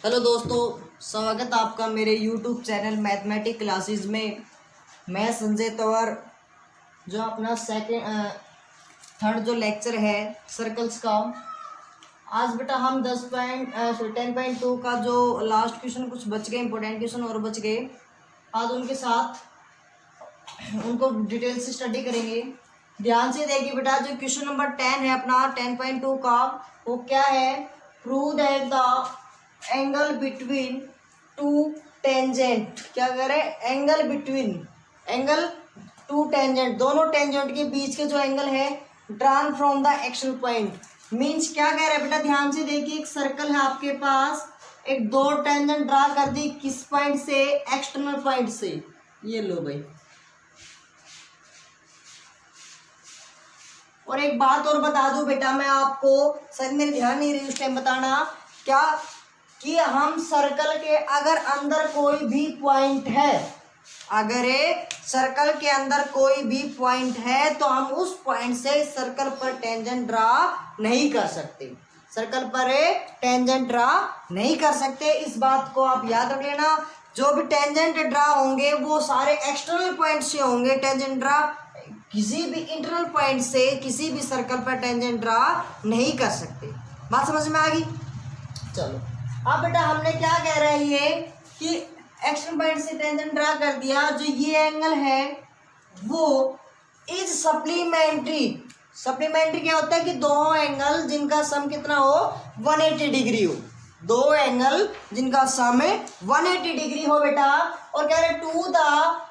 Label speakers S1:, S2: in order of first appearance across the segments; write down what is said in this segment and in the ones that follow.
S1: Hello दोस्तों, स्वागत है आपका मेरे यूट्यूब चैनल मैथमेटिक क्लासेस में। मैं संजय तंवर, जो अपना थर्ड जो लेक्चर है सर्कल्स का। आज बेटा हम 10.2 का जो लास्ट क्वेश्चन कुछ बच गए, इंपॉर्टेंट क्वेश्चन और बच गए, आज उनके साथ उनको डिटेल से स्टडी करेंगे। ध्यान से देखिए बेटा, जो क्वेश्चन नंबर 10 है अपना 10.2 का, वो क्या है? Prove that the angle between two tangent. क्या करे? Angle between, angle two tangent, दोनों टेंजेंट के बीच के जो एंगल है drawn from the action point. Means क्या कह रहा है बेटा? ध्यान से देखिए, एक सर्कल है आपके पास, एक दो टेंजेंट ड्रा कर दी, किस पॉइंट से? एक्सटर्नल पॉइंट से। ये लो भाई। और एक बात और बता दूं बेटा मैं आपको, शायद मेरे ध्यान नहीं रही उस टाइम बताना, क्या कि हम सर्कल के अगर अंदर कोई भी पॉइंट है, अगर सर्कल के अंदर कोई भी पॉइंट है तो हम उस पॉइंट से सर्कल पर टेंजेंट ड्रा नहीं कर सकते, सर्कल पर टेंजेंट ड्रा नहीं कर सकते। इस बात को आप याद रख लेना। जो भी टेंजेंट ड्रा होंगे वो सारे एक्सटर्नल पॉइंट से होंगे। टेंजेंट ड्रा किसी भी इंटरनल पॉइंट से किसी भी सर्कल पर टेंजेंट ड्रा नहीं कर सकते। बात समझ में आ गई? चलो अब बेटा हमने क्या कह रहा है ये कि एक्शन पॉइंट से टेंजेंट ड्रा कर दिया। जो ये एंगल है वो इज सप्लीमेंट्री। सप्लीमेंट्री क्या होता है? कि दो एंगल जिनका सम कितना हो? 180 डिग्री हो। दो एंगल जिनका सम 180 डिग्री हो बेटा। और कह रहे to the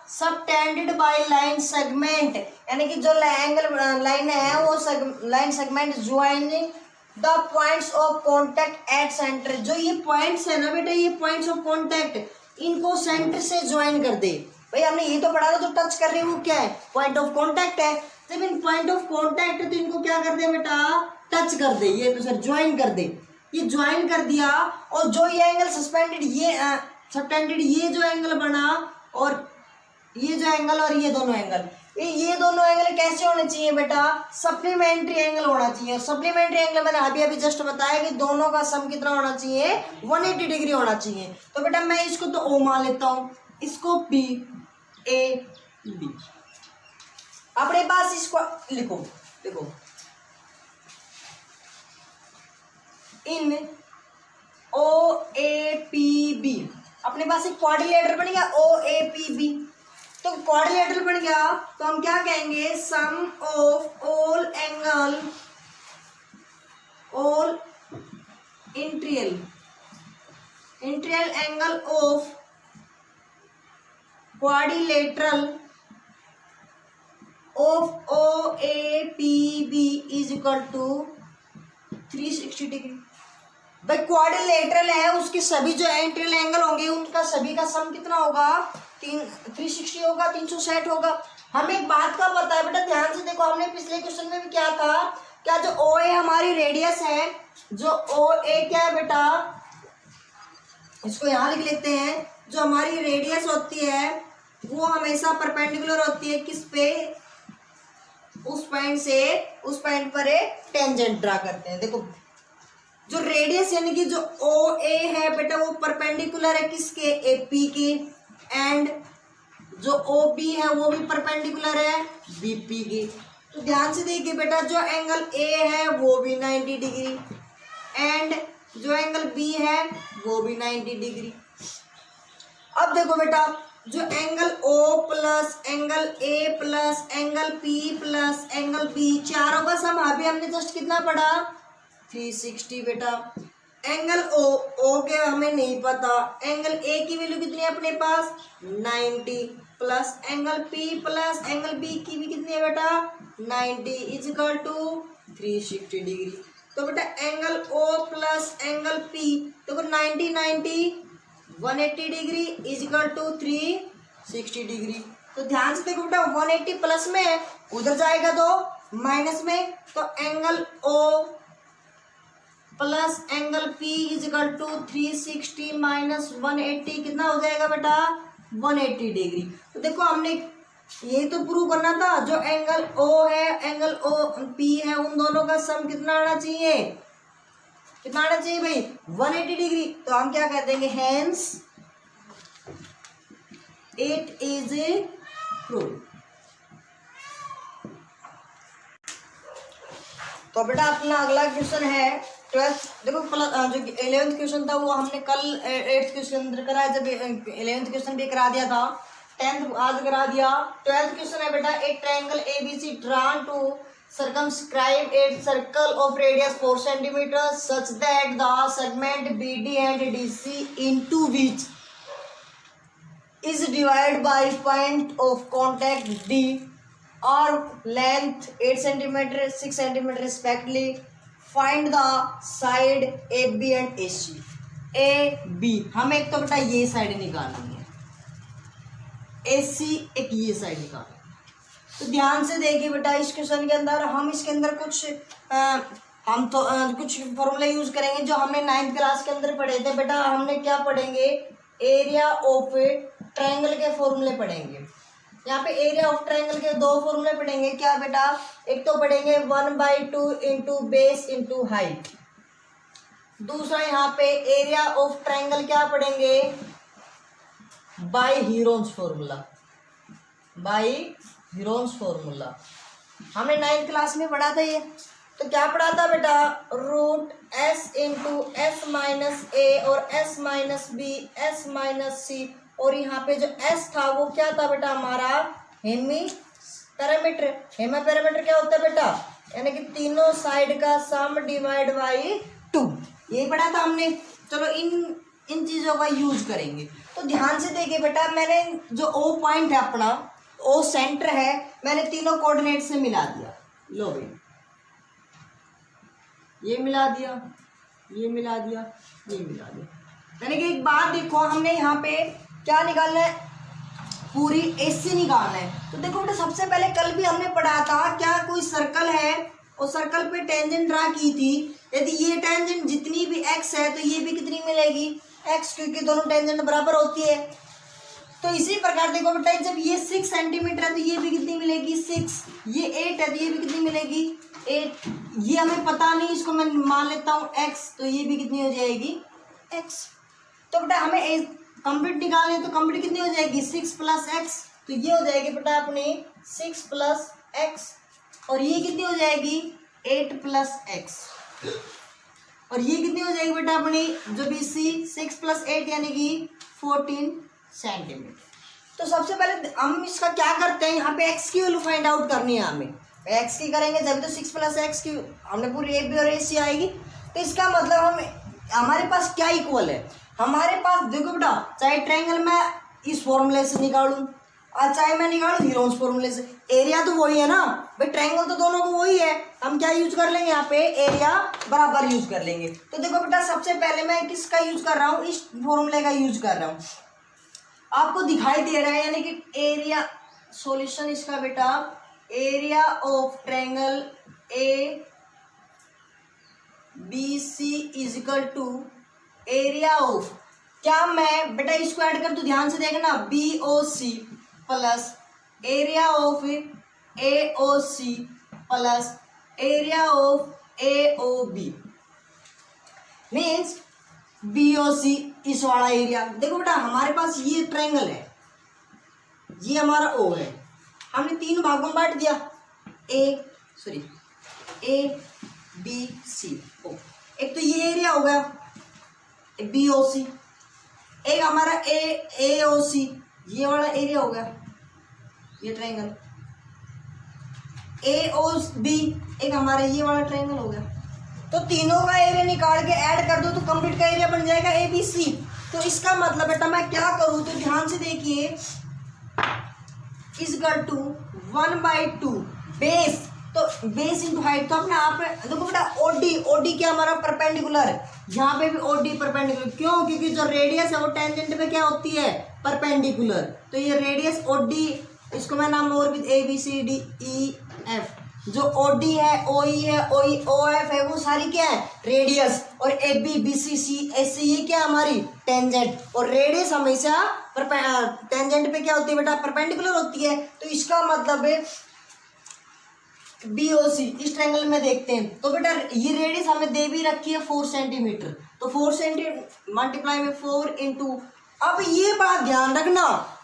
S1: subtended by line segment, यानी कि जो एंगल लाइन है वो line segment joining the points of contact at centre. जो ये पॉइंट्स है ना बेटा, ये पॉइंट्स ऑफ कॉन्टैक्ट, इनको सेंटर से ज्वाइन कर दे। भाई हमने ये तो पढ़ा था, जो टच कर रही है वो क्या है? पॉइंट ऑफ कॉन्टैक्ट है। जब इन पॉइंट ऑफ कॉन्टैक्ट है तो इनको क्या कर दे बेटा? टच कर दे, ये तो सर ज्वाइन कर दे। ये ज्वाइन कर दिया और जो ये एंगल सस्पेंडेड, ये सबटेंडेड, ये जो एंगल बना और ये जो एंगल और ये दोनों एंगल, ये दोनों एंगल कैसे होने चाहिए बेटा? सप्लीमेंट्री एंगल होना चाहिए। और सप्लीमेंट्री एंगल मैंने अभी जस्ट बताया कि दोनों का सम कितना होना चाहिए? 180 डिग्री होना चाहिए। तो बेटा मैं इसको तो ओ मान लेता हूं, इसको बी, ए बी। अपने पास इसको लिखो, देखो इन ओ ए पी बी अपने पास एक क्वाड्रिलेटरल बन गया, ओ ए पी बी। तो क्वाड्रिलेटरल बन गया तो हम क्या कहेंगे? Sum of all angle, all interior angle of quadrilateral of O A P B is equal to 360 degree. भाई क्वाड्रिलेटरल है, उसके सभी जो इंटीरियर एंगल होंगे उनका सभी का सम कितना होगा? 360 होगा, 360 होगा। हमें एक बात का पता है बेटा, ध्यान से देखो, हमने पिछले क्वेश्चन में भी क्या था? क्या जो ओ ए हमारी रेडियस है, जो ओ ए क्या है बेटा, इसको यहां लिख लेते हैं। जो हमारी रेडियस होती है वो हमेशा परपेंडिकुलर होती है किस पे? उस पॉइंट से उस पॉइंट पर टेंजेंट ड्रा करते हैं। देखो जो रेडियस यानी कि जो ओ ए है बेटा वो परपेंडिकुलर है किसके? ए पी के। एंड जो ओ बी है वो भी परपेंडिकुलर है बी पी के। तो ध्यान से देखिए बेटा, जो एंगल ए है वो भी 90 डिग्री एंड जो एंगल बी है वो भी 90 डिग्री। अब देखो बेटा, जो angle O plus angle A plus angle P plus angle B, चारों का सम अभी हमने जस्ट कितना पढ़ा? 360 बेटा। एंगल ओ के हमें नहीं पता, एंगल ए की वैल्यू कितनी है अपने पास? 90 plus angle P plus angle B की भी कितनी है बेटा? 90 इज इक्वल टू 360 डिग्री। तो बेटा angle O plus angle P, देखो 90 180 degree is equal to 360 degree. तो ध्यान से देखो बेटा, 180 प्लस में है, उधर जाएगा तो माइनस में, तो angle O plus angle P is equal to 360 minus 180 कितना हो जाएगा बेटा? 180 डिग्री। तो देखो हमने ये तो प्रूव करना था, जो एंगल ओ है एंगल ओ पी है उन दोनों का सम कितना आना चाहिए? कितना आना चाहिए भाई 180 डिग्री। तो हम क्या कर देंगे हेंस इट इज ट्रू। तो बेटा अपना अगला क्वेश्चन है 12th। देखो जो 11th क्वेश्चन था वो हमने कल 8th क्वेश्चन अंदर कराया, जब 11th क्वेश्चन भी करा दिया था, 10th आज करा दिया। 12th क्वेश्चन है बेटा एक triangle ABC drawn to circumscribe a circle of radius 4 cm such that the segment BD and DC into which is divided by point of contact D or length 8 cm 6 cm respectively. Find the side AB and AC। AB हम एक तो बेटा ये side निकालेंगे, AC एक ये side निकालेंगे। तो ध्यान से देखिए बेटा इस क्वेश्चन के अंदर हम इसके अंदर कुछ कुछ फॉर्मूले यूज करेंगे जो हमने 9th क्लास के अंदर पढ़े थे। बेटा हमने क्या पढ़ेंगे, एरिया ऑफ ट्रायंगल के फॉर्मूले पढ़ेंगे। यहाँ पे एरिया ऑफ ट्रायंगल के दो फॉर्मूले पढ़ेंगे। क्या बेटा, एक तो पढ़ेंगे 1/2 इंटू बेस इंटू हाइट। दूसरा यहाँ पे एरिया ऑफ ट्रायंगल क्या पढ़ेंगे, by Heron's formula. By Heron's formula हमने 9th क्लास में पढ़ा था ये। तो क्या पढ़ा था बेटा, root s into S minus A और s minus B s minus C, और यहाँ पे जो s था वो क्या था बेटा हमारा हेमी पैरामीटर। हेमी पैरामीटर क्या होता है बेटा, यानी कि तीनों साइड का सम डिवाइड बाई 2, यही पढ़ा था हमने। चलो इन चीजों का यूज करेंगे। तो ध्यान से देखिए बेटा, मैंने जो O पॉइंट है अपना, O सेंटर है, मैंने तीनों कोऑर्डिनेट से मिला दिया। लो भाई ये मिला दिया, ये मिला दिया, ये मिला दिया। यानी कि एक बात देखो, हमने यहाँ पे क्या निकालना है, पूरी AC निकालना है। तो देखो बेटा सबसे पहले कल भी हमने पढ़ा था, क्या कोई सर्कल है और सर्कल पे टेंजेंट ड्रा की थी। यदि ये टेंजेंट जितनी भी x है तो ये भी कितनी मिलेगी x, क्योंकि दोनों टेंजेंट बराबर होती है। तो इसी प्रकार देखो बेटा जब ये 6 सेंटीमीटर है तो ये भी कितनी मिलेगी 6, ये 8 है तो ये भी कितनी मिलेगी 8। ये हमें पता नहीं, इसको मैं मान लेता हूँ x, तो ये भी कितनी हो जाएगी x। तो बेटा हमें कंप्लीट निकालने, तो कंप्लीट कितनी हो जाएगी 6 प्लस एक्स, तो ये हो जाएगी बेटा अपनी 6 प्लस एक्स, और ये कितनी हो जाएगी 8 प्लस एक्स, और ये कितनी हो जाएगी बेटा अपनी जो भी सी 6 प्लस 8 यानी कि 14 सेंटीमीटर। तो सबसे पहले हम इसका क्या करते हैं, यहाँ पे एक्स की वैल्यू फाइंड आउट करनी है हमें। एक्स की करेंगे जब तो 6 प्लस एक्स की हमने पूरी ए बी और ए सी आएगी। तो इसका मतलब हमारे पास क्या इक्वल है, हमारे पास देखो बेटा चाहे ट्रायंगल मैं इस फॉर्मूले से निकालूं और चाहे मैं निकालूं हीरोन्स फॉर्मूले से, एरिया तो वही है ना भाई, ट्रायंगल तो दोनों को वही है। हम क्या यूज कर लेंगे यहाँ पे, एरिया बराबर यूज कर लेंगे। तो देखो बेटा सबसे पहले मैं किसका यूज कर रहा हूँ, इस फॉर्मूले का यूज कर रहा हूँ, आपको दिखाई दे रहा है। यानी कि एरिया सॉल्यूशन इसका बेटा, area of triangle A B C is equal to area of, क्या मैं बेटा इसको ऐड कर, तो ध्यान से देखना, B O C plus area of A O C plus area of A O B, means B O C इस वाला एरिया। देखो बेटा हमारे पास ये ट्रायंगल है, ये हमारा ओ है, हमने 3 भागों में बांट दिया, ए बी सी ओ। एक तो ये एरिया हो गया बी ओ सी, एक हमारा ए ओ सी, ये वाला एरिया हो गया ये ट्रायंगल, ए ओ बी एक हमारा ये वाला ट्रायंगल हो गया। तो तीनों का एरिया निकाल के ऐड कर दो तो कंप्लीट का एरिया बन जाएगा ए बी सी। तो इसका मतलब बेटा मैं क्या करूँ, तो ध्यान से देखिए, इक्वल टू 1/2 बेस, तो बेस इंटू हाइट। तो अपने आप देखो बेटा ओडी क्या हमारा परपेंडिकुलर, यहाँ पे भी ओडी परपेंडिकुलर, क्यों, क्योंकि जो रेडियस है वो टेंजेंट पे क्या होती है परपेंडिकुलर। तो ये रेडियस ओडी, इसको मैं नाम और भी A B C D E F, जो ओडी है ओई है ओई ओ एफ है वो सारी क्या है रेडियस, और A B B C C S C ये क्या हमारी टेंजेंट, और रेडियस हमेशा टेंजेंट पे क्या होती है बेटा परपेंडिकुलर होती है। तो इसका मतलब है BOC इस ट्रायंगल में देखते हैं। तो बेटा ये रेडियस हमें दे भी रखी है 4 सेंटीमीटर, तो 4 सेंटीमीटर मल्टीप्लाई में 4 इंटू। अब ये बात ध्यान रखना,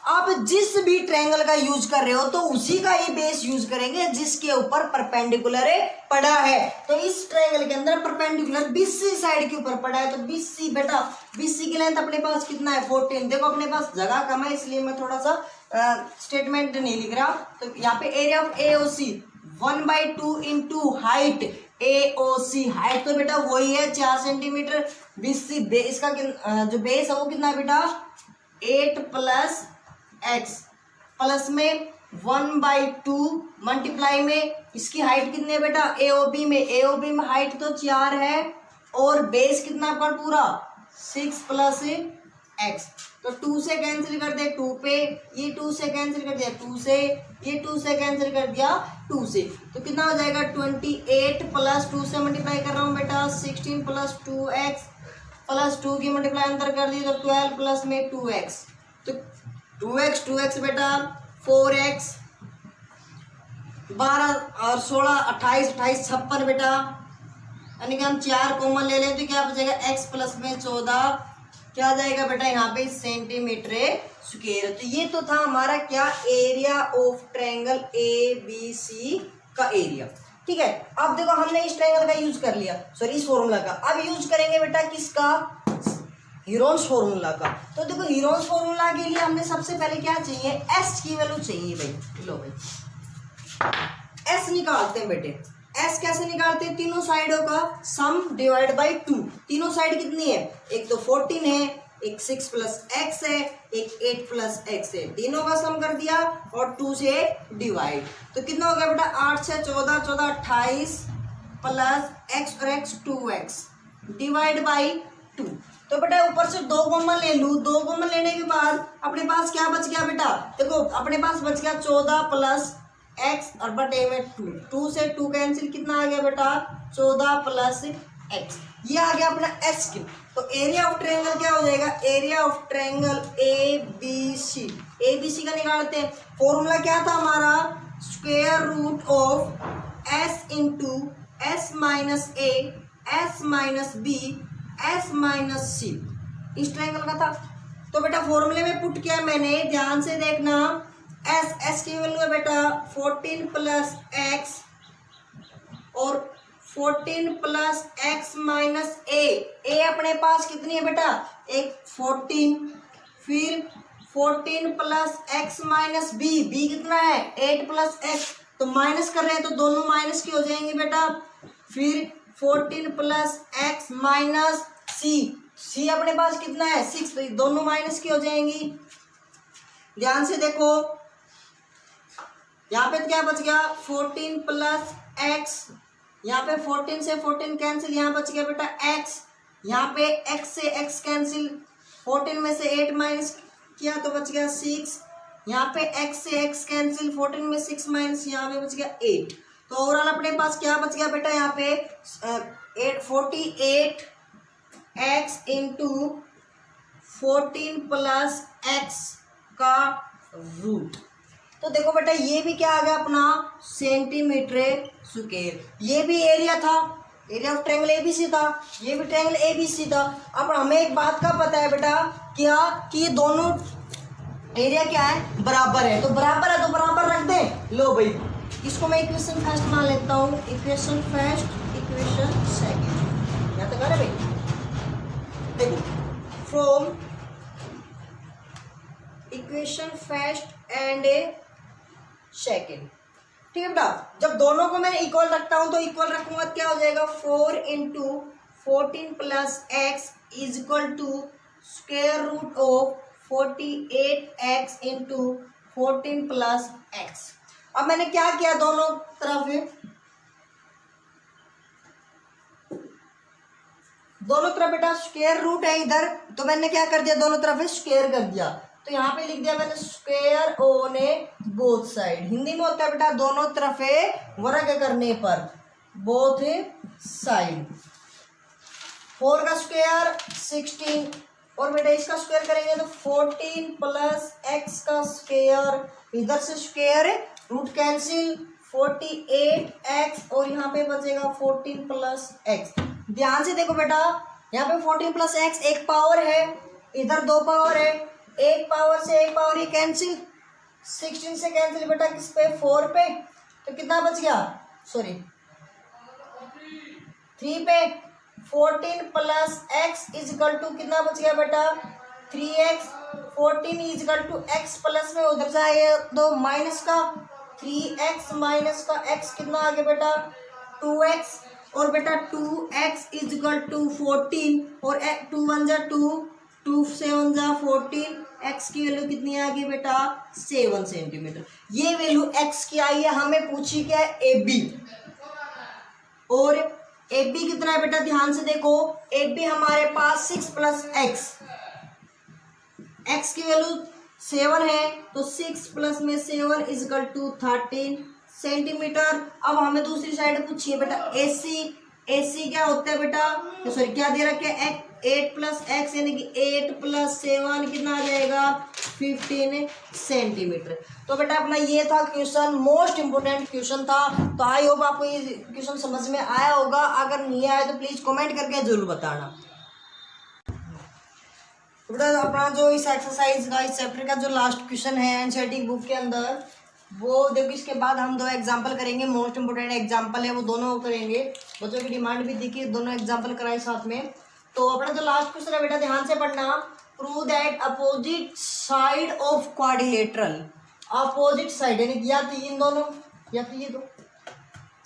S1: आप जिस भी ट्रायंगल का यूज कर रहे हो तो उसी का ये बेस यूज करेंगे जिसके ऊपर परपेंडिकुलर पड़ा है। तो इस ट्रायंगल के अंदर परपेंडिकुलर BC साइड के ऊपर पड़ा है, तो BC बेटा BC की लेंथ अपने पास कितना है 14। देखो अपने पास जगह कम है इसलिए मैं थोड़ा सा स्टेटमेंट नहीं लिख रहा। तो यहाँ पे area of AOC 1/2 into height AOC, height तो बेटा वही है 4 सेंटीमीटर। BC बेस का जो बेस है वो कितना है बेटा 8 + x प्लस में 1/2 मल्टीप्लाई में इसकी हाइट कितनी है बेटा AOB में हाइट तो 4 है और बेस कितना पर पूरा 6 + x। तो 2 से कैंसिल कर दे 2 पे, ये 2 से कैंसिल कर दिया 2 से, ये 2 से कैंसिल कर दिया 2 से, तो कितना हो जाएगा 28 + 2 से मल्टीप्लाई कर रहा हूँ बेटा 16 + 2x प्लस 2 की मल्टीप्लाई अंदर कर दी तो 12 प्लस में 2x, तो 2x बेटा 4x 12 और 16 28 56 बेटा, यानी कि हम 4 कॉमन ले लें तो क्या बचेगा x प्लस में 14, क्या आ जाएगा बेटा यहाँ पे सेंटीमीटर स्क्वायर। तो ये तो था हमारा क्या एरिया ऑफ ट्रायंगल ABC का एरिया। ठीक है, अब देखो हमने इस ट्रायंगल का यूज कर लिया, सॉरी इस फॉर्मूला का। अब यूज करेंगे बेटा किसका हीरोन्स फॉर्मूला का। तो देखो हीरोन्स फॉर्मूला के लिए हमने सबसे पहले क्या चाहिए S की वैल्यू चाहिए भाई। लो भाई S निकालते हैं बेटे। S कैसे निकालते हैं, तीनों साइडों का सम डिवाइड बाई 2। तीनों साइड कितनी है, एक तो 14 है, एक 6 + x है, एक 8 + x है, तीनों का सम कर दिया और 2 से डिवाइड। तो कितना हो गया बेटा 8 से 14 28 प्लस x और x 2x डिवाइड बाई 2। तो बेटा ऊपर से 2 कॉमन ले लूँ, 2 कॉमन लेने के बाद अपने पास क्या बच गया बेटा, देखो अपने पास बच गया 14 प्लस x और बटे में 2 से 2 कैंसिल, कितना आ गया बेटा 14 प्लस x, ये आ गया अपना S क्यूब। तो एरिया ऑफ ट्रायंगल क्या हो जाएगा, एरिया ऑफ ट्रायंगल ABC का निकालते हैं। फॉर्मूला क्या था हमारा, square root of S into S minus A S minus B S minus C, इस ट्रायंगल का था। तो बेटा फॉर्मूले में पुट किया मैंने, ध्यान से देखना। S की वैल्यू है बेटा 14 प्लस x और 14 प्लस x माइनस a अपने पास कितनी है बेटा, एक 14, फिर 14 प्लस x माइनस b कितना है 8 प्लस x, तो माइनस कर रहे हैं तो दोनों माइनस की हो जाएंगी बेटा। फिर 14 प्लस x माइनस c अपने पास कितना है 6, तो दोनों माइनस की हो जाएंगी। ध्यान से देखो यहाँ पे क्या बच गया 14 प्लस x, यहाँ पे 14 से 14 कैंसिल, यहाँ बच गया बेटा x, यहाँ पे x से x कैंसिल, 14 में से 8 माइनस किया तो बच गया 6, यहाँ पे x से x कैंसिल, 14 में 6 माइनस, यहाँ पे बच गया 8। तो ओवरऑल अपने पास क्या बच गया बेटा यहाँ पे 48x इंटू 14 प्लस x का रूट। तो देखो बेटा ये भी क्या आ गया अपना सेंटीमीटर स्क्वायर। ये भी एरिया था, एरिया ऑफ ट्रायंगल ABC था, ये भी ट्रायंगल ABC था। अब हमें एक बात का पता है बेटा क्या कि ये दोनों एरिया क्या है बराबर है, तो बराबर है तो बराबर रख दें। लो भाई इसको मैं इक्वेशन फर्स्ट मान लेता हूँ, इक्वेशन फर्स्ट इक्वेशन सेकेंड, यहाँ तक आ रहा है भाई। देखो from equation first and second, ठीक है बेटा। जब दोनों को मैं इक्वल रखता हूं तो इक्वल रखूंगा क्या हो जाएगा 4 into 14 plus x is equal to square root of 48x into 14 plus x। अब मैंने क्या किया दोनों तरफ बेटा स्क्वायर रूट है इधर, तो मैंने क्या कर दिया दोनों तरफ स्क्वायर कर दिया। तो यहाँ पे लिख दिया मैंने square on both side, Hindi में होता है बेटा दोनों तरफ वर्ग करने पर, बोथ साइड। 4 का स्क्वायर 16 और बेटा इसका स्क्वायर करेंगे तो 14 प्लस x का स्क्वायर, इधर से स्क्वायर रूट कैंसिल 48x और यहाँ पे बचेगा 14 प्लस एक्स। ध्यान से देखो बेटा, यहाँ पे 14 प्लस एक्स एक पावर है, इधर दो पावर है, एक पावर से एक पावर ही कैंसिल, 16 से कैंसिल बेटा किस पे, 4 पे, तो कितना बच गया, सॉरी 3 पे। 14 प्लस एक्स इजिकल टू कितना बच गया बेटा, 3x। 14 is equal to x plus में उधर जाए दो माइनस का, 3x माइनस का x कितना आ गया बेटा, 2x। और बेटा 2x इजिकल टू 14 और 2 1 जा 2, 2 7 जा 14, x की वैल्यू कितनी आ गई बेटा, 7 सेंटीमीटर। ये वैल्यू x की आई है, हमें पूछी क्या है, AB। और AB कितना है बेटा, ध्यान से देखो, AB हमारे पास 6 प्लस एक्स, x की वैल्यू 7 है, तो 6 प्लस में 7 इजिकल टू 13 सेंटीमीटर। अब हमें दूसरी साइड पूछिए बेटा AC क्या होता है बेटा, सॉरी क्या दे रखा है, 8 प्लस एक्स यानी कि 8 प्लस 7 कितना आ जाएगा, 15 सेंटीमीटर। तो बेटा अपना ये था क्वेश्चन, मोस्ट इंपोर्टेंट क्वेश्चन था। तो आई होप आपको ये क्वेश्चन समझ में आया होगा, अगर नहीं आया तो प्लीज कमेंट करके जरूर बताना। तो बेटा अपना जो इस एक्सरसाइज का, इस चैप्टर का जो लास्ट क्वेश्चन है एनसीईआरटी बुक के अंदर, वो देखो इसके बाद हम 2 एग्जाम्पल करेंगे, मोस्ट इंपोर्टेंट एग्जाम्पल है वो दोनों करेंगे। बच्चों की डिमांड भी देखिए, दोनों एग्जाम्पल कराए साथ में। तो अपना जो लास्ट क्वेश्चन है बेटा ध्यान से पढ़ना, prove that opposite side of quadrilateral, opposite side यानी कि या तो इन दोनों या फिर ये दो,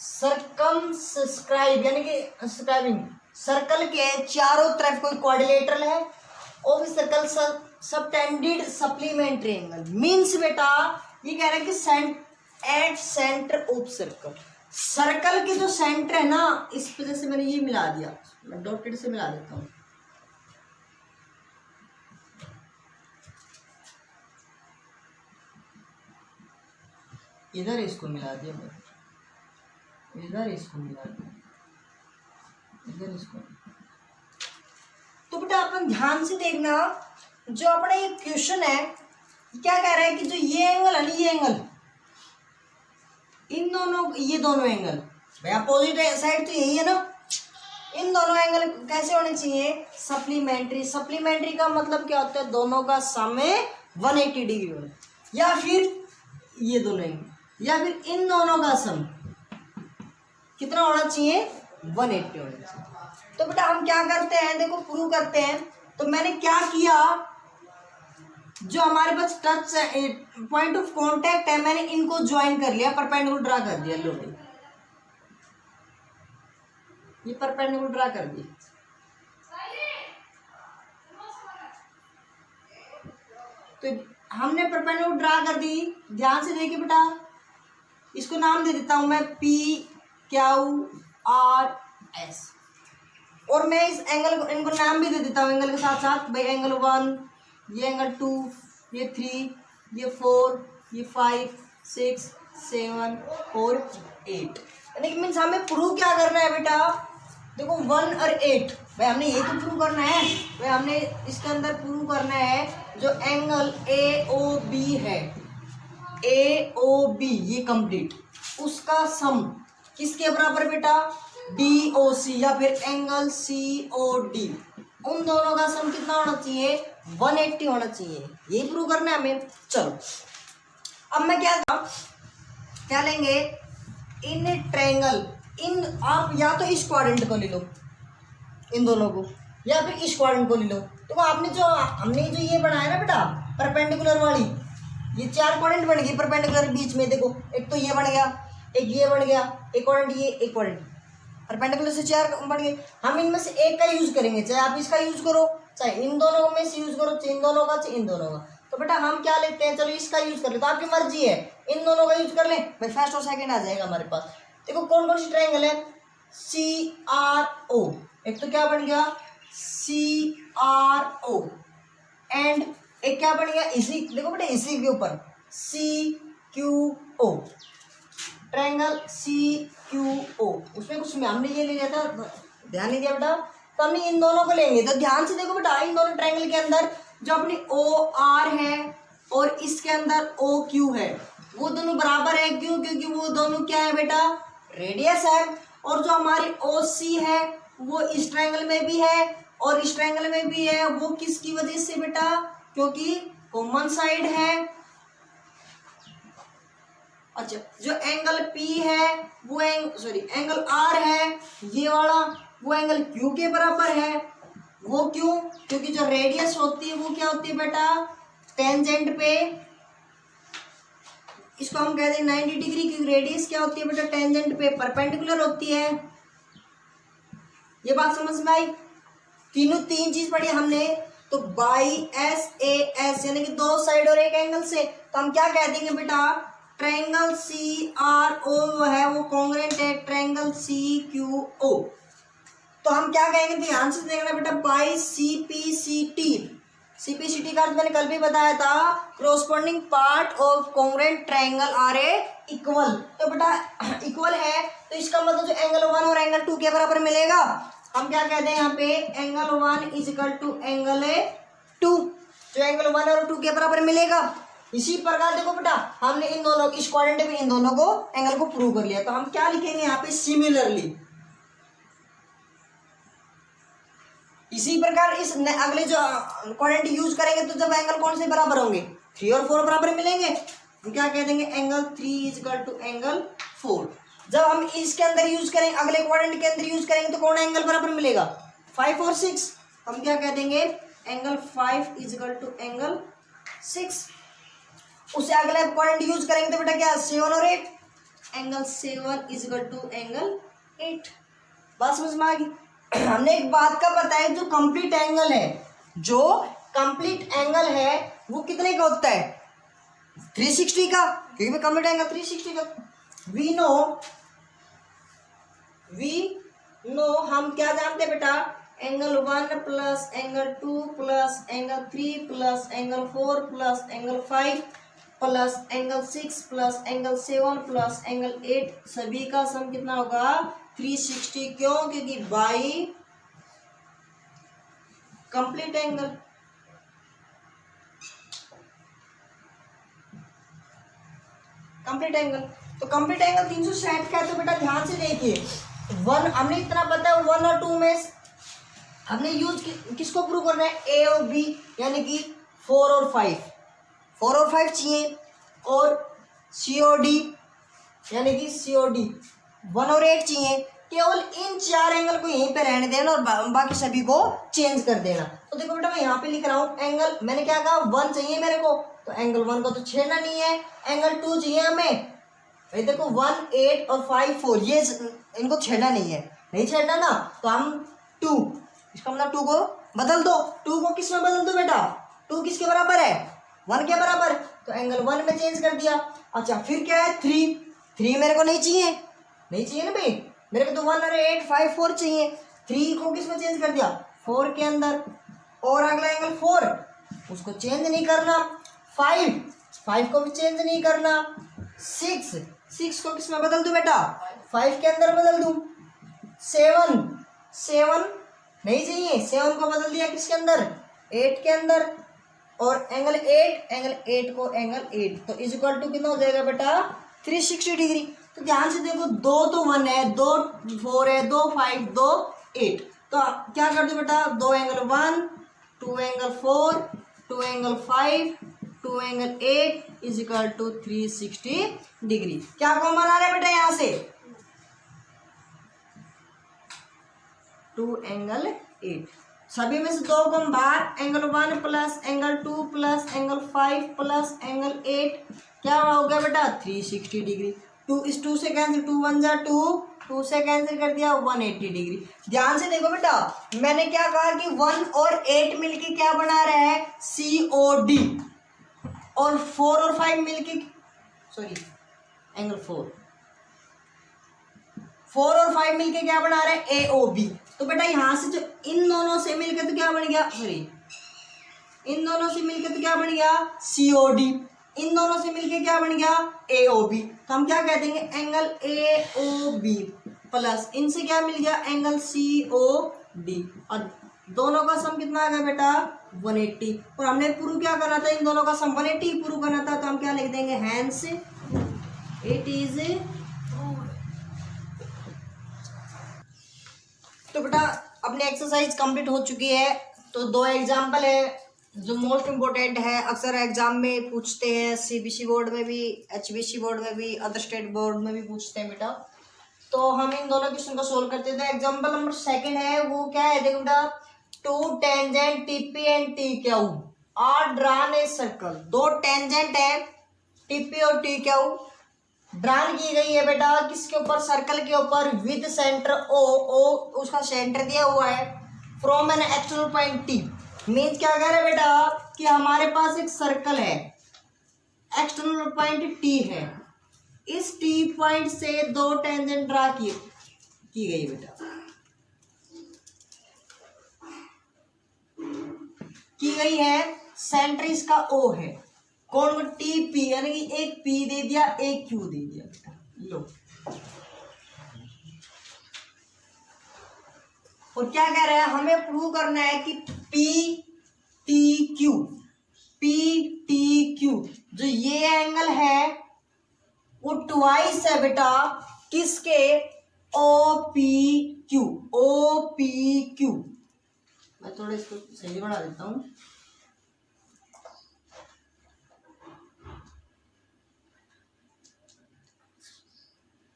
S1: सर्कमस्क्राइब यानी कि स्क्राइबिंग, सर्कल के चारों तरफ कोई क्वाड्रिलेटरल है और circle subtended supplementary angle. Means बेटा ये कह रहा है कि at centre of circle, circle के जो सेंटर है ना, इस वजह से मैंने ये मिला दिया, मैं डॉटेड से मिला देता हूं, इधर इसको मिला दिया मैंने, इधर इसको मिला दिया, इधर इसको। तो बेटा अपन ध्यान से देखना, जो अपना ये क्वेश्चन है क्या कह रहा है कि जो ये एंगल है ना, ये एंगल, इन दोनों, ये दोनों एंगल भाई अपोजिट साइड तो यही है ना, इन दोनों एंगल कैसे होने चाहिए, सप्लीमेंट्री। सप्लीमेंट्री का मतलब क्या होता है, दोनों का सम में 180 डिग्री होना, या फिर ये दोनों एंगल, या फिर इन दोनों का सम कितना होना चाहिए, 180 होना चाहिए। तो बेटा हम क्या करते हैं, देखो प्रूव करते हैं। तो मैंने क्या किया, जो हमारे पास टच पॉइंट ऑफ कांटेक्ट है, मैंने इनको ज्वाइन कर लिया, परपेंडिकुलर ड्रा कर दिया, लो ये परपेंडिकुलर ड्रा कर दिया। तो हमने परपेंडिकुलर ड्रा कर दी, ध्यान से देखिए बेटा, इसको नाम दे देता हूं मैं PQRS, और मैं इस एंगल को, इनको नाम भी दे देता हूं एंगल के साथ साथ, भाई एंगल 1, ये एंगल 2, ये 3, ये 4, ये 5, 6, 7 और 8। यानी कि मीन्स हमें प्रूव क्या करना है बेटा, देखो 1 और 8, भाई हमने ये तो प्रूव करना है, भाई हमने इसके अंदर प्रूव करना है जो एंगल AOB है, AOB ये कंप्लीट, उसका सम किसके बराबर बेटा, DOC या फिर एंगल COD, उन दोनों का सम कितना होना चाहिए, 180 होना चाहिए। ये प्रूव करना है हमें। चलो अब मैं क्या लेंगे, इन ट्रायंगल, इन आप या तो इस क्वाड्रेंट को ले लो, इन दोनों को, या फिर इस क्वाड्रेंट को ले लो। तो आपने जो हमने जो ये बनाया ना बेटा परपेंडिकुलर वाली, ये 4 क्वाड्रेंट बन गई परपेंडिकुलर बीच में, देखो एक तो ये बन गया, एक ये बन गया, एक क्वाड्रेंट ये, एक क्वाड्रेंट परपेंडिकुलर से 4 बन गए। हम इनमें से एक का यूज करेंगे, चाहे आप इसका यूज करो, चाहे इन दोनों में से यूज करो, चाहे इन दोनों का, चाहे इन दोनों का। तो बेटा हम क्या लेते हैं, चलो इसका यूज कर ले, तो आपकी मर्जी है, इन दोनों का यूज कर ले, भाई फर्स्ट और सेकंड आ जाएगा हमारे पास। देखो कौन कौन सी ट्रायंगल है, CRO, एक तो क्या बन गया CRO, एंड एक क्या बन गया इसी, देखो बेटा इसी के ऊपर CQO, ट्रायंगल CQO, उसमें कुछ हमने ये ले लिया था, ध्यान नहीं दिया बेटा, तो हमने इन दोनों को लेंगे। तो ध्यान से देखो बेटा, इन दोनों ट्रायंगल के अंदर जो अपनी OR है और इसके अंदर OQ है, वो दोनों बराबर है, क्यों? क्योंकि वो दोनों क्या है बेटा, रेडियस है। और जो हमारी OC है वो इस ट्रायंगल में भी है और इस ट्रायंगल में भी है। वो किसकी वजह से बेटा, क्योंकि कॉमन साइड है। अच्छा, जो एंगल P है वो एंगल R है ये वाला, वो एंगल Q के बराबर है। वो क्यों? क्योंकि जो रेडियस होती है वो क्या होती है बेटा, टेंजेंट पे, इसको हम कहते हैं 90 डिग्री की। रेडियस क्या होती है बेटा, टेंजेंट पे परपेंडिकुलर होती है। ये बात समझ में आई? तीन चीज पढ़ी हमने। तो बाई SAS यानी कि दो साइड और एक एंगल से, तो हम क्या कह देंगे बेटा, ट्रायंगल CRO है वो कॉन्ग्रुएंट है ट्रायंगल CQO। तो हम क्या कहेंगे, ध्यान से देखना बेटा, बाई CPCT का अर्थ मैंने कल भी बताया था, corresponding part of congruent triangle are a equal. तो बेटा इक्वल है तो इसका मतलब जो एंगल 1 और एंगल 2 के बराबर मिलेगा, हम क्या कहते हैं यहाँ पे, angle 1 is equal to angle 2, जो एंगल 1 और 2 के बराबर मिलेगा। इसी प्रकार देखो बेटा, हमने इन दोनों इस क्वाड्रेंट में इन दोनों को एंगल को प्रूव कर लिया। तो हम क्या लिखेंगे यहाँ पे, सिमिलरली। इसी प्रकार इस अगले जो क्वाड्रेंट यूज करेंगे तो जब एंगल कौन से बराबर होंगे, 3 और 4 बराबर मिलेंगे, तो क्या कह देंगे, angle 3 is equal to angle 4। जब हम इसके अंदर यूज करेंगे, अगले क्वाड्रेंट के अंदर यूज करेंगे तो कौन एंगल बराबर मिलेगा, 5 और 6। हम क्या कह देंगे, angle 5 is equal to angle 6। उसे अगले क्वाड्रेंट यूज करेंगे तो बेटा क्या, 7 और 8, angle 7 is equal to angle 8। बात समझ में आ गई? हमने एक बात का बताया, जो कंप्लीट एंगल है, जो कंप्लीट एंगल है वो कितने का होता है, 360 का, क्योंकि कंप्लीट एंगल 360 का। वी नो हम क्या जानते हैं बेटा, angle 1 plus angle 2 plus angle 3 plus angle 4 plus angle 5 plus angle 6 plus angle 7 plus angle 8, सभी का सम कितना होगा, 360। क्यों? क्योंकि बाई कंप्लीट एंगल। तो कंप्लीट एंगल 360 का है। तो बेटा ध्यान से देखिए, 1 हमने इतना पता है, 1 और 2 में हमने यूज किसको प्रूव करना है, A और B, यानी कि 4 और 5 चाहिए, और COD यानी कि COD 1 और 8 चाहिए। केवल इन 4 एंगल को यहीं पे रहने देना और बाकी सभी को चेंज कर देना। तो देखो बेटा मैं यहाँ पे लिख रहा हूँ, एंगल मैंने क्या कहा, 1 चाहिए मेरे को, तो एंगल 1 को तो छेड़ना नहीं है। एंगल 2 चाहिए हमें, भाई देखो 1 8 और 5 4, ये इनको छेड़ना नहीं है, नहीं छेड़ना ना, तो हम 2, इसका मतलब 2 को बदल दो। 2 को किस में बदल दो बेटा, 2 किसके बराबर है, 1 के बराबर, तो एंगल 1 में चेंज कर दिया। अच्छा फिर क्या है, 3 मेरे को नहीं चाहिए ना भाई, मेरे को तो 1 और 8 5 4 चाहिए। 3 को किस में चेंज कर दिया, 4 के अंदर, और अगला एंगल 4 उसको चेंज नहीं करना। 5 को भी चेंज नहीं करना। 6 को किस में बदल दूं बेटा, 5 के अंदर बदल दूं। 7 नहीं चाहिए, 7 को बदल दिया किसके अंदर, 8 के अंदर, और एंगल 8 को एंगल 8, तो इज इक्वल टू कितना हो जाएगा बेटा, 360 डिग्री। तो ध्यान से देखो, 2 तो 1 है, 2 4 है, 2 5 2 8, तो क्या कर दो बेटा, 2 angle 1 2 angle 4 2 angle 5 2 angle 8 is equal to 360 degree. क्या कॉमन आ रहा है बेटा यहाँ से, 2 एंगल 8, सभी में से 2 को हम बाहर, angle 1 plus angle 2 plus angle 5 plus angle 8, क्या हो गया बेटा, 360 डिग्री। 2 इस 2 से कैंसिल, 2 1 जा 2 से कैंसिल कर दिया, 180 डिग्री। ध्यान से देखो बेटा, मैंने क्या कहा कि 1 और 8 मिलके क्या बना रहे हैं, COD, और 4 और 5 मिलके, सॉरी एंगल 4 और 5 मिलके क्या बना रहे हैं, AOB। तो बेटा यहाँ से जो इन दोनों से मिलके तो क्या बन गया, सॉरी इन दोनों से मिलके तो क्या बन गया, COD, इन दोनों से मिलके क्या बन गया, AOB। तो हम क्या कह देंगे, एंगल AOB प्लस इनसे क्या मिल गया, एंगल COD, और दोनों का सम कितना आ गया बेटा, 180। और हमने प्रूव क्या करना था, इन दोनों का सम 180 प्रूव करना था, तो हम क्या लिख देंगे, हैंस इट इज। तो बेटा अपनी एक्सरसाइज कंप्लीट हो चुकी है। तो दो एग्जाम्पल है जो मोस्ट इम्पोर्टेंट है, अक्सर एग्जाम में पूछते हैं, सीबीएसई बोर्ड में भी, एचबीसी बोर्ड में भी, अदर स्टेट बोर्ड में भी पूछते हैं बेटा। तो हम इन दोनों क्वेश्चन को सोल्व करते हैं। तो एग्जाम्पल नंबर सेकंड है, वो क्या है देखो बेटा, two tangent TP and T Q are drawn a circle. दो टेंजेंट है टीपी और टी क्यू ड्रॉन की गई है बेटा किसके ऊपर, सर्कल के ऊपर, विद सेंटर ओ। ओ उसका सेंटर दिया हुआ है, from an external point T. Means क्या कह रहे हैं बेटा कि हमारे पास एक सर्कल है, एक्सटर्नल पॉइंट टी है, इस टी पॉइंट से दो टेंजेंट ड्रा की गई बेटा, की गई है। सेंटर इसका ओ है, कौन, टी पी, यानी कि एक पी दे दिया, एक क्यू दे दिया बेटा। लो, और क्या कह रहा है, हमें प्रूव करना है कि P T Q, P T Q जो ये एंगल है वो ट्वाइस है बेटा किसके, O P Q, O P Q. मैं थोड़ा इसको सही बना देता हूं।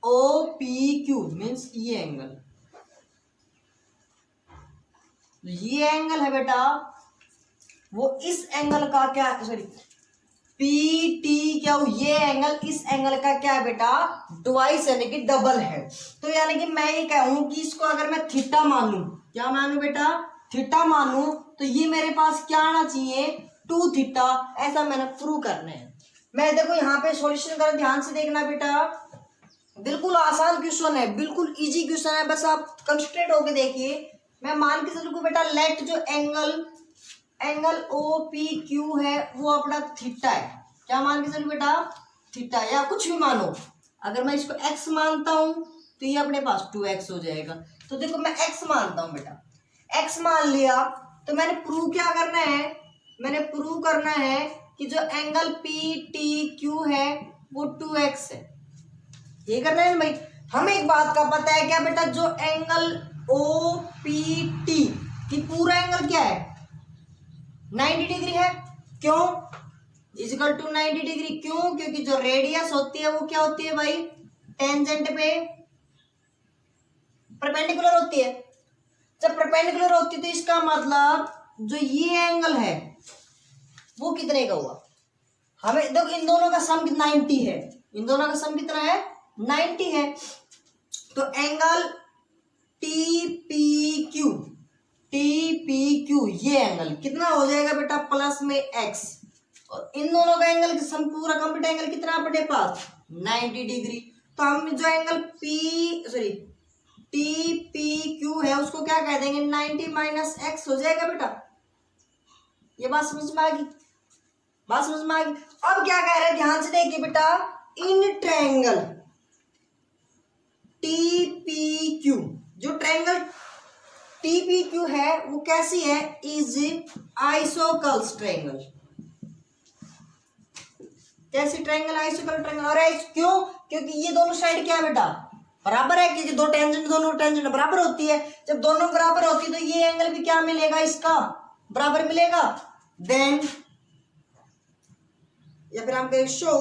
S1: ओ पी क्यू मीन्स ये एंगल, ये एंगल है बेटा वो इस एंगल का क्या, सॉरी पी टी क्या, ये एंगल इस एंगल का क्या है बेटा, ट्वाइस यानी कि डबल है। तो यानी कि मैं ये कहूं कि इसको अगर मैं थीटा मानूं, क्या मानूं बेटा, थीटा मानूं, तो ये मेरे पास क्या आना चाहिए, टू थीटा। ऐसा मैंने प्रूव करना है। मैं देखो यहाँ पे सॉल्यूशन कर, ध्यान से देखना बेटा, बिल्कुल आसान क्वेश्चन है, बिल्कुल इजी क्वेश्चन है, बस आप कंसंट्रेट होके देखिए। मैं मान के चलूं बेटा, लेट जो एंगल ओ पी क्यू है वो अपना थीटा है। क्या मान के चलूं बेटा, थीटा, या कुछ भी मानो। अगर मैं इसको एक्स मानता हूं तो ये अपने पास 2x हो जाएगा। तो देखो मैं एक्स मानता हूं बेटा, एक्स मान लिया, तो मैंने प्रूव क्या करना है, मैंने प्रूव करना है कि जो एंगल पी टी क्यू है वो 2x है। ये करना है भाई। हमें एक बात का पता है क्या बेटा, जो एंगल ओ पी टी की पूरा एंगल क्या है, 90 डिग्री है। क्यों, इजिकल टू 90 डिग्री, क्यों, क्योंकि जो रेडियस होती है वो क्या होती है भाई, टेंजेंट पे परपेंडिकुलर होती है। जब परपेंडिकुलर होती है तो इसका मतलब जो ये एंगल है वो कितने का हुआ, हमें देखो इन दोनों का सम 90 है, इन दोनों का सम कितना है, 90 है। तो एंगल टी पी क्यू ये एंगल कितना हो जाएगा बेटा, प्लस में एक्स, और इन दोनों का एंगल सम पूरा कंप्लीट एंगल कितना अपने पास, 90 डिग्री। तो हम जो एंगल टी पी क्यू है उसको क्या कह देंगे, 90 माइनस एक्स हो जाएगा बेटा। ये बात समझ में आ गई, बात समझ में आ गई। अब क्या कह रहे हैं, ध्यान से देखिए बेटा, in triangle T P Q, जो ट्रायंगल टी पी क्यू है वो कैसी है, इज आइसोकल्स ट्रायंगल। कैसी ट्रायंगल, आइसोकल ट्रायंगल। और क्यों, क्योंकि ये दोनों साइड क्या है बेटा, बराबर है, कि दो टेंजेंट बराबर होती है। जब दोनों बराबर होती है तो ये एंगल भी क्या मिलेगा, इसका बराबर मिलेगा। देन या फिर हम कहें show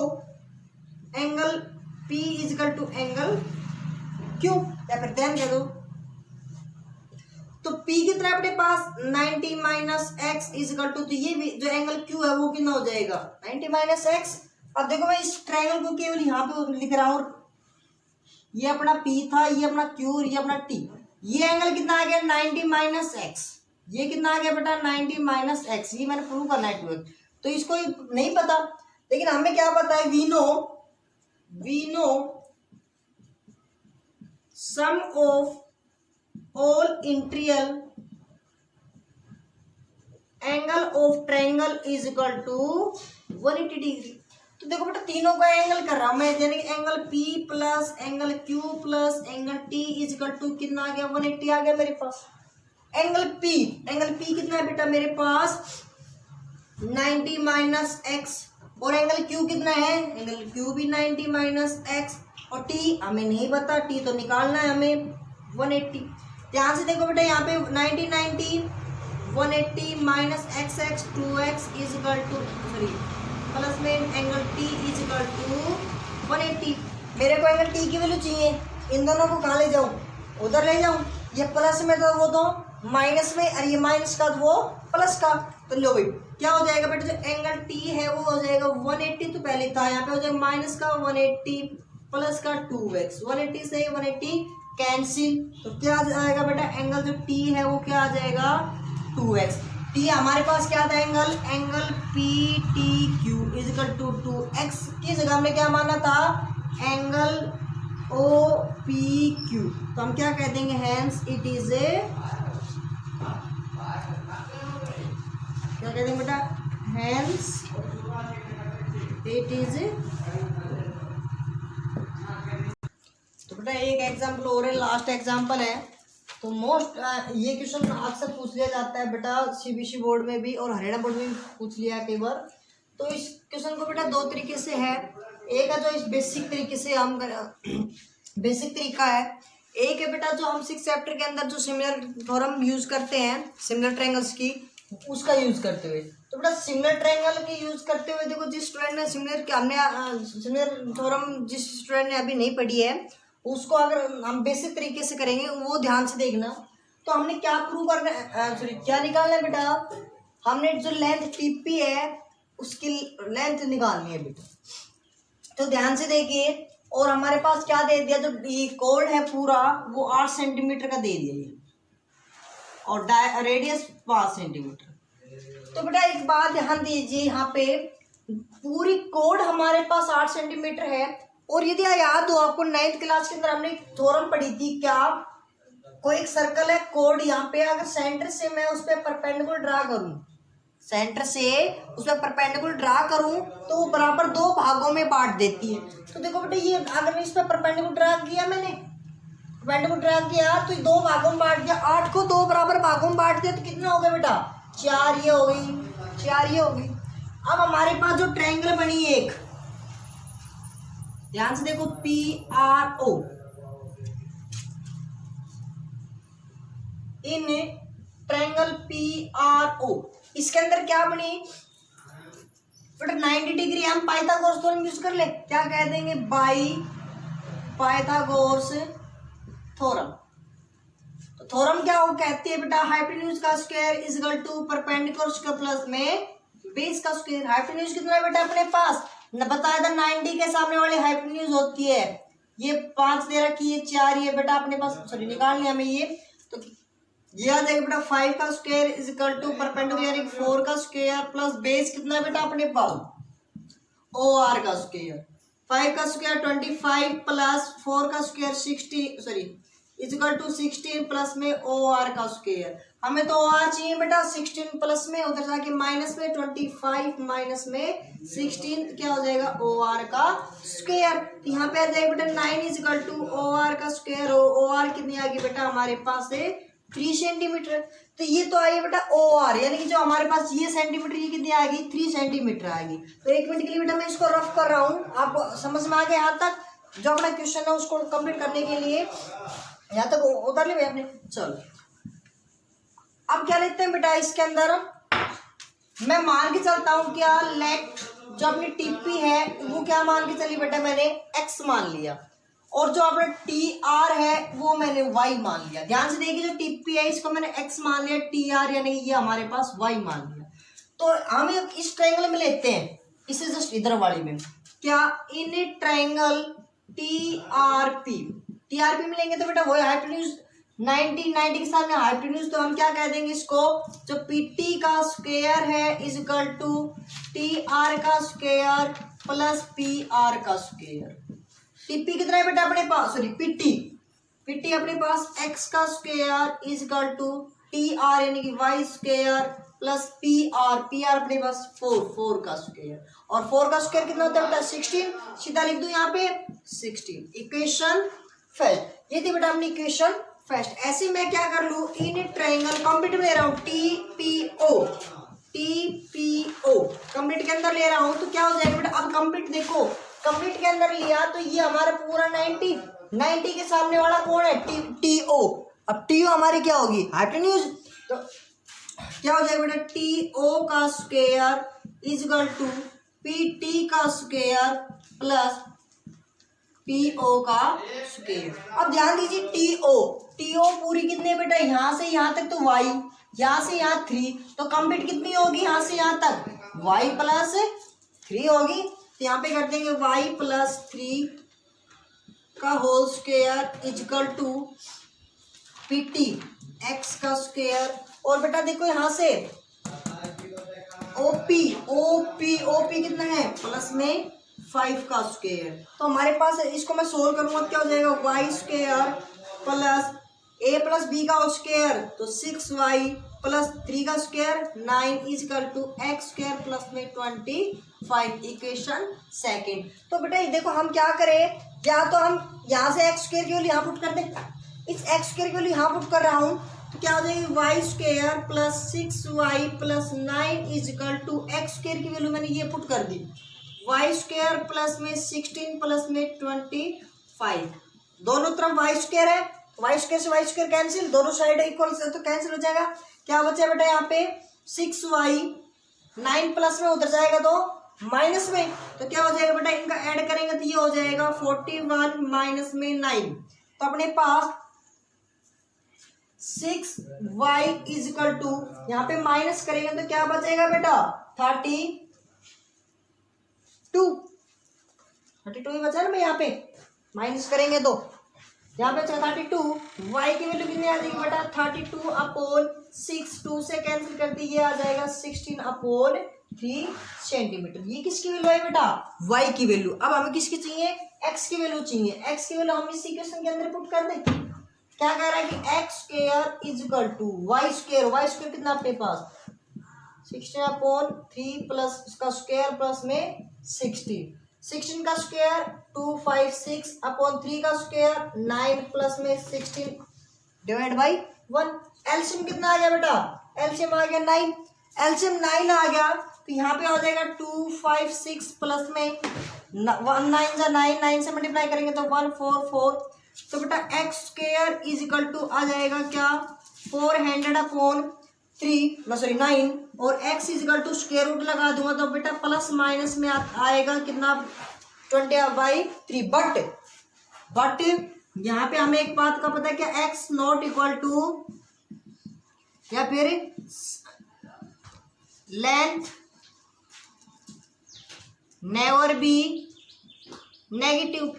S1: angle P is equal to angle Q, या फिर देन कह दो। तो P कितना है अपने पास, 90 माइनस एक्स इजिकल टू, तो ये भी जो एंगल Q है वो कितना हो जाएगा, 90 माइनस एक्स। अब देखो मैं इस ट्रायंगल को केवल यहाँ पे लिख रहा हूँ, ये अपना P था, ये अपना Q और ये अपना T। ये एंगल कितना आ गया, 90 माइनस एक्स। ये कितना आ गया बेटा, 90 माइनस एक्स। ये मैंने प्रूव करना है 2x। तो इसको नहीं पता, लेकिन हमें क्या पता है, we know sum of all interior angle of triangle is equal to 180 degree. तो देखो बेटा तीनों का एंगल कर रहा हूं मैं, यानी कि angle P plus angle Q plus angle T is equal to कितना आ गया, 180 आ गया मेरे पास। एंगल P कितना है बेटा मेरे पास, 90 माइनस एक्स और एंगल क्यू कितना है, एंगल क्यू भी 90 माइनस एक्स, और टी हमें नहीं पता, टी तो निकालना है हमें 180। ध्यान से देखो बेटा यहाँ पे 90 180 minus X X 2x is equal to sorry plus में angle T is equal to 180। मेरे को एंगल टी की वैल्यू चाहिए, इन दोनों को कहाँ ले जाऊँ, उधर ले जाऊँ, ये प्लस में तो वो तो माइनस में, और ये माइनस का वो प्लस का, तो लो भाई क्या हो जाएगा बेटा, जो एंगल टी है वो हो जाएगा 180, तो पहले था यहाँ पे हो जाएगा माइनस का 180 प्लस का 2x, 180 से 180 कैंसिल, तो क्या आएगा बेटा, एंगल जो टी है वो क्या आ जाएगा 2x। टी हमारे पास क्या था, angle P T Q is equal to 2x की जगह हमने क्या माना था, एंगल ओ पी क्यू, तो हम क्या कह देंगे, हैंस इट इज ए, क्या कह देंगे बेटा, हैंस इट इज, तो बेटा एक एग्जाम्पल और है, लास्ट एग्जाम्पल है, तो मोस्ट ये क्वेश्चन अक्सर पूछ लिया जाता है बेटा, सीबीएसई बोर्ड में भी और हरियाणा बोर्ड में भी पूछ लिया कई बार। तो इस क्वेश्चन को बेटा दो तरीके से है, एक है जो इस बेसिक तरीके से हम बेसिक तरीका है, एक है बेटा जो हम 6 चैप्टर के अंदर जो सिमिलर थ्योरम यूज करते हैं, सिमिलर ट्रायंगल्स की, उसका यूज करते हुए। तो बेटा सिमिलर ट्रायंगल की यूज करते हुए देखो, जिस स्टूडेंट ने सिमिलर थ्योरम जिस स्टूडेंट ने अभी नहीं पढ़ी है, उसको अगर हम बेसिक तरीके से करेंगे, वो ध्यान से देखना। तो हमने क्या प्रूव करना है, सॉरी क्या निकालना है बेटा, हमने जो लेंथ टीपी है उसकी लेंथ निकालनी है बेटा। तो ध्यान से देखिए, और हमारे पास क्या दे दिया, जो कोड है पूरा वो 8 सेंटीमीटर का दे दिया ये, और रेडियस 5 सेंटीमीटर। तो बेटा एक बात ध्यान दीजिए, यहाँ पे पूरी कोड हमारे पास 8 सेंटीमीटर है, और यदि याद हो आपको 9th क्लास के अंदर हमने थ्योरम पढ़ी थी, क्या कोई एक सर्कल है, कोड यहाँ पे अगर सेंटर से मैं उस पर परपेंडिकुलर ड्रा करूं, सेंटर से उस पर परपेंडिकुलर ड्रा करूं, तो वो बराबर 2 भागों में बांट देती है। तो देखो बेटा ये अगर इस पर परपेंडिकुलर ड्रा किया, मैंने परपेंडिकुलर ड्रा किया तो 2 भागों में बांट दिया, 8 को 2 बराबर भागों में बांट दिया, तो कितना हो गया बेटा, 4 ये हो गई, 4 ये हो गई। अब हमारे पास जो ट्रायंगल बनी एक, ध्यान से देखो, P R O, in triangle P R O, इसके अंदर क्या बनी बेटा 90 डिग्री, हम पाइथागोरस थ्योरम यूज कर ले, क्या कह देंगे, बाई पाइथागोरस थ्योरम। तो थ्योरम क्या वो कहती है बेटा, हाइपोटेन्यूज का square is equal to perpendicular square plus में बेस का स्क्वायर। हाइपोटेन्यूज कितना है बेटा अपने पास, न बताया था 90 के सामने वाली हाइपोटेन्यूज होती है, ये 5 दे रखी है, 4 ये बेटा अपने पास, सॉरी निकाल लिया हमें ये, तो ये आ जाएगा बेटा 5 का square is equal to perpendicular यानी 4 का स्क्वायर प्लस बेस कितना है बेटा अपने पास ओ आर का स्क्वायर, 5 का स्क्वायर 25 प्लस 4 का square 60 sorry is equal to 16 plus में ओ आर का स्क्वायर। हमें तो ओ आर चाहिए बेटा 16 प्लस में, उधर जाके माइनस में 25 माइनस में 16 क्या हो जाएगा ओ आर का स्क्वायर। तो यहाँ पे आ जाएगा बेटा 9 is equal to O R का स्क्वायर, ओ आर कितनी आ गई बेटा हमारे पास है 3 सेंटीमीटर। तो ये तो आई बेटा ओ आर, यानी कि जो हमारे पास ये सेंटीमीटर, ये कितनी आ गई 3 सेंटीमीटर आ गई। तो 1 मिनट के लिए बेटा मैं इसको रफ कर रहा हूँ, आपको समझ में आ गया यहाँ तक, जो अपना क्वेश्चन है उसको कंप्लीट करने के लिए यहाँ तक उतर ले अपने। चलो अब क्या लेते हैं बेटा, इसके अंदर मैं मान के चलता हूँ क्या, लेट जो अपनी टीपी है वो क्या मान के चली बेटा, मैंने एक्स मान लिया, और जो अपना टी आर है वो मैंने वाई मान लिया। ध्यान से देखिए, जो टीपी है इसको मैंने एक्स मान लिया, टी आर यानी ये हमारे पास वाई मान लिया। तो हम इस ट्रायंगल में लेते हैं, इसे जस्ट इधर वाली में, क्या in triangle T R P में लेंगे तो बेटा वो हाइपोटेन्यूज 90 के सामने हाइपोटेन्यूज, तो हम क्या कह देंगे इसको, जो पी टी का स्क्वायर है is equal to T R का स्क्वायर प्लस पी आर का स्क्वायर। टीपी कितना है बेटा अपने पास, सॉरी पीटी अपने पास x का square is equal to T R यानी कि y square plus P R अपने पास 4 का स्क्वायर, और 4 का स्क्वायर कितना होता है बेटा 16, सीधा लिख दो यहाँ पे 16। इक्वेशन फर्स्ट, ये थी बेटा अपनी इक्वेशन फर्स्ट। ऐसे मैं क्या कर लू, इन ट्रायंगल कंप्लीट में ले रहा हूँ T P O, TPO complete के अंदर ले रहा हूं तो क्या हो जाएगा बेटा, अब कंप्लीट देखो, कंप्लीट के अंदर लिया तो ये हमारा पूरा 90 के सामने वाला कौन है, TO। अब TO हमारी क्या होगी, हाइपोटेन्यूज। तो क्या हो जाएगा बेटा, TO का square is equal to PT का स्क्वायर प्लस PO का स्क्वायर। अब ध्यान दीजिए, TO पूरी कितने बेटा, यहाँ से यहाँ तक तो y, यहाँ से यहाँ 3, तो कंप्लीट कितनी होगी, यहाँ से यहाँ तक y प्लस 3 होगी। तो यहाँ पे कर देंगे y प्लस 3 का whole square is equal to PT x का स्क्वायर। और बेटा देखो यहाँ से OP कितना है, प्लस में 5 का स्क्वायर। तो हमारे पास इसको मैं सोल्व करूंगा, क्या हो जाएगा, y square plus a plus b का स्क्वायर, तो 6y प्लस 3 का square 9 is equal to x square plus में 25, इक्वेशन सेकंड। तो बेटा ये देखो हम क्या करें, या तो हम यहाँ से एक्स स्क्वायर की वैल्यू यहाँ पुट कर दें, इस एक्स स्क्वायर की वैल्यू यहाँ पुट कर रहा हूँ, तो क्या हो जाएगी y square plus 6y plus 9 is equal to x square की वैल्यू मैंने ये पुट कर दी, वाई स्क्वायर प्लस में 16 प्लस में 25, दोनों तरफ वाई स्क्वायर है, वाई स्क्वायर से वाई स्क्वायर कैंसिल, दोनों साइड इक्वल से तो कैंसिल हो जाएगा। क्या बचा बेटा यहाँ पे 6y, 9 प्लस में उधर जाएगा तो माइनस में, तो क्या हो जाएगा बेटा, इनका ऐड करेंगे तो ये हो जाएगा 41 माइनस में 9, तो अपने पास 6y इज इक्वल टू, यहाँ पे माइनस करेंगे तो क्या बचेगा बेटा 32 ही बचा ना, मैं यहाँ पे माइनस करेंगे तो यहाँ पे 32, y की वैल्यू कितनी आ जाएगी बेटा 32 अपॉन 6, 2 से कैंसिल कर दी, ये आ जाएगा 16 अपॉन 3 सेंटीमीटर। ये किसकी वैल्यू है बेटा, y की वैल्यू। अब हमें किसकी चाहिए, x की वैल्यू चाहिए, x की वैल्यू हम इस इक्वेशन के अंदर पुट कर दें। क्या कह रहा है कि x square is equal to y square कितना अपने पास 16 अपॉन 3 प्लस उसका स्क्वायर प्लस में 16 का स्क्वायर 256 अपॉन 3 का स्क्वायर 9 प्लस में 16 डिवाइड बाई 1। एलसीएम कितना आ गया बेटा, एलसीएम आ गया 9, एलसीएम 9 आ गया तो यहाँ पे हो जाएगा 256 प्लस में 1 9 जा 9 से मल्टीप्लाई करेंगे तो 144, तो बेटा X square is equal to आ जाएगा क्या 400 अपॉन 9, और x is equal to square root लगा दूंगा तो बेटा प्लस माइनस में आएगा कितना 20/3। बट यहाँ पे हमें एक बात का पता है क्या, x नॉट इक्वल टू या फिर length never be negative.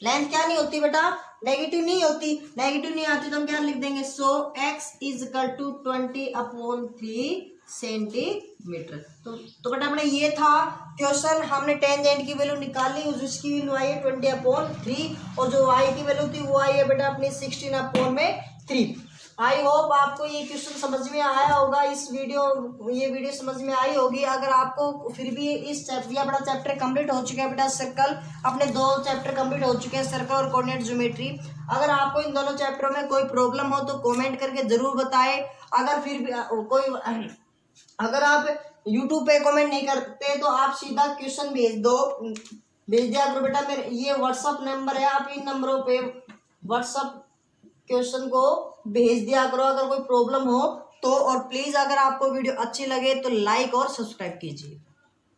S1: Length क्या नहीं होती बेटा, नेगेटिव नहीं होती, नेगेटिव नहीं आती तो हम क्या लिख देंगे, so x is equal to 20/3 centimetre. तो बेटा अपने ये था क्वेश्चन, हमने टेंजेंट की वैल्यू निकाली, उसकी वैल्यू आई है 20/3 और जो y की वैल्यू थी वो आई है बेटा अपनी 16/3। आई होप आपको ये क्वेश्चन समझ में आया होगा, ये वीडियो समझ में आई होगी। अगर आपको फिर भी इस चैप्टर बड़ा चैप्टर कंप्लीट हो चुका है बेटा, सर्कल अपने 2 चैप्टर कंप्लीट हो चुके हैं, सर्कल और कोऑर्डिनेट ज्योमेट्री। अगर आपको इन दोनों चैप्टरों में कोई प्रॉब्लम हो तो कमेंट करके जरूर बताएं। अगर फिर भी अगर आप यूट्यूब पे कमेंट नहीं करते तो आप सीधा क्वेश्चन भेज दिया करो बेटा। मेरे ये व्हाट्सअप नंबर है, आप इन नंबरों पे व्हाट्सअप क्वेश्चन को भेज दिया करो अगर कोई प्रॉब्लम हो तो। और प्लीज अगर आपको वीडियो अच्छी लगे तो लाइक और सब्सक्राइब कीजिए।